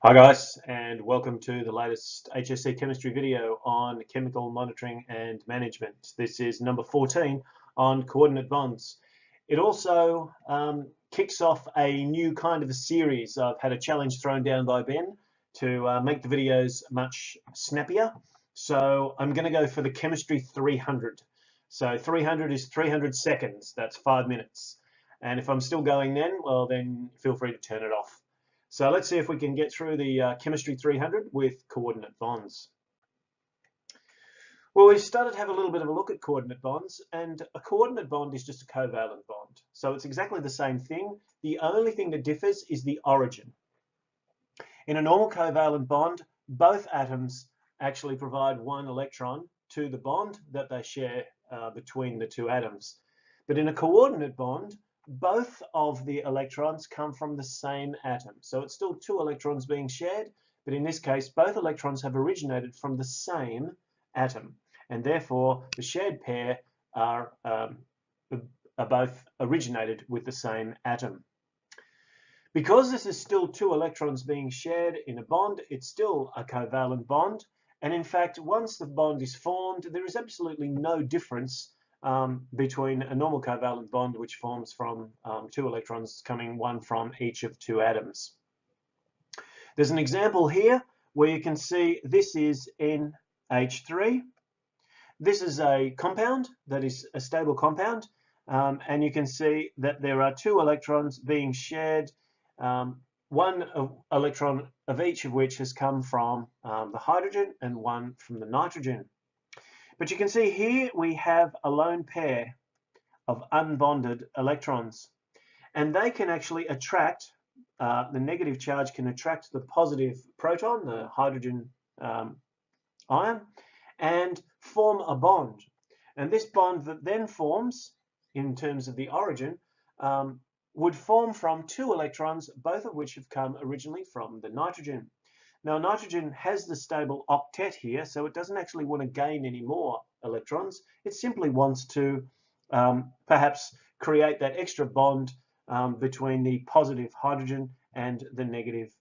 Hi guys, and welcome to the latest HSC Chemistry video on chemical monitoring and management. This is number 14 on coordinate bonds. It also kicks off a new kind of a series. I've had a challenge thrown down by Ben to make the videos much snappier. So I'm going to go for the chemistry 300. So 300 is 300 seconds, that's 5 minutes. And if I'm still going then, well then feel free to turn it off. So let's see if we can get through the chemistry 300 with coordinate bonds. Well, we started to have a little bit of a look at coordinate bonds, and a coordinate bond is just a covalent bond. So it's exactly the same thing. The only thing that differs is the origin. In a normal covalent bond, both atoms actually provide one electron to the bond that they share between the two atoms. But in a coordinate bond, both of the electrons come from the same atom. So it's still two electrons being shared, but in this case, both electrons have originated from the same atom. And therefore, the shared pair are both originated with the same atom. Because this is still two electrons being shared in a bond, it's still a covalent bond. And in fact, once the bond is formed, there is absolutely no difference between a normal covalent bond, which forms from two electrons coming one from each of two atoms. There's an example here where you can see this is NH3. This is a compound that is a stable compound, and you can see that there are two electrons being shared, one electron of each of which has come from the hydrogen and one from the nitrogen. But you can see here we have a lone pair of unbonded electrons, and they can actually attract, the negative charge can attract the positive proton, the hydrogen ion, and form a bond. And this bond that then forms, in terms of the origin, would form from two electrons, both of which have come originally from the nitrogen. Now, nitrogen has the stable octet here, so it doesn't actually want to gain any more electrons. It simply wants to perhaps create that extra bond between the positive hydrogen and the negative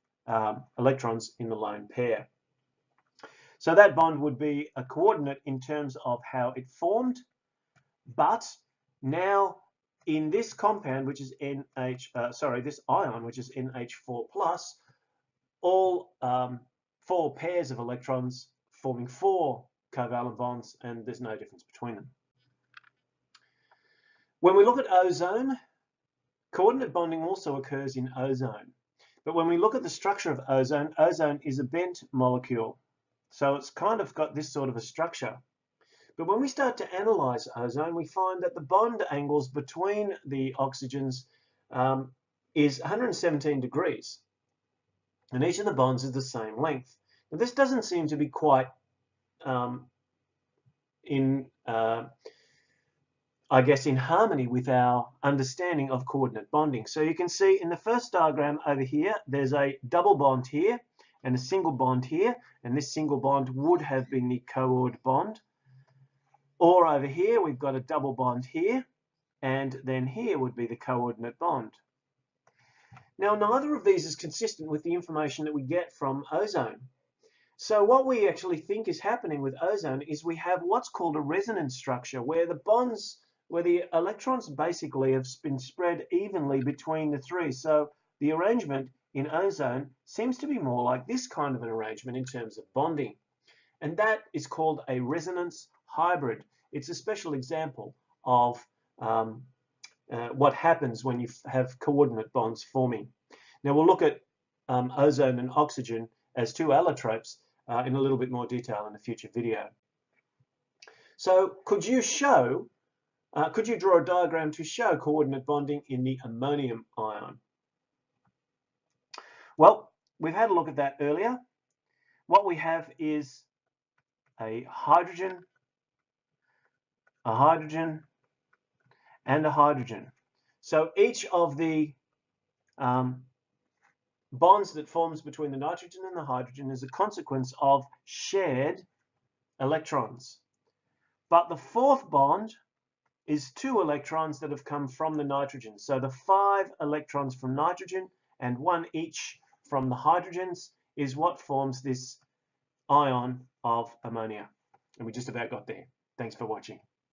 electrons in the lone pair. So that bond would be a coordinate in terms of how it formed, but now in this compound, which is this ion, which is NH4+, all four pairs of electrons forming four covalent bonds, and there's no difference between them. When we look at ozone, coordinate bonding also occurs in ozone. But when we look at the structure of ozone, ozone is a bent molecule. So it's kind of got this sort of a structure. But when we start to analyze ozone, we find that the bond angles between the oxygens is 117 degrees. And each of the bonds is the same length. Now, this doesn't seem to be quite in harmony with our understanding of coordinate bonding. So you can see in the first diagram over here, there's a double bond here and a single bond here, and this single bond would have been the coord bond. Or over here, we've got a double bond here, and then here would be the coordinate bond. Now, neither of these is consistent with the information that we get from ozone. So what we actually think is happening with ozone is we have what's called a resonance structure, where the electrons basically have been spread evenly between the three. So the arrangement in ozone seems to be more like this kind of an arrangement in terms of bonding. And that is called a resonance hybrid. It's a special example of what happens when you have coordinate bonds forming. Now we'll look at ozone and oxygen as two allotropes in a little bit more detail in a future video. So could you draw a diagram to show coordinate bonding in the ammonium ion? Well, we've had a look at that earlier. What we have is a hydrogen, and a hydrogen. So each of the bonds that forms between the nitrogen and the hydrogen is a consequence of shared electrons. But the fourth bond is two electrons that have come from the nitrogen. So the 5 electrons from nitrogen and 1 each from the hydrogens is what forms this ion of ammonia. And we just about got there. Thanks for watching.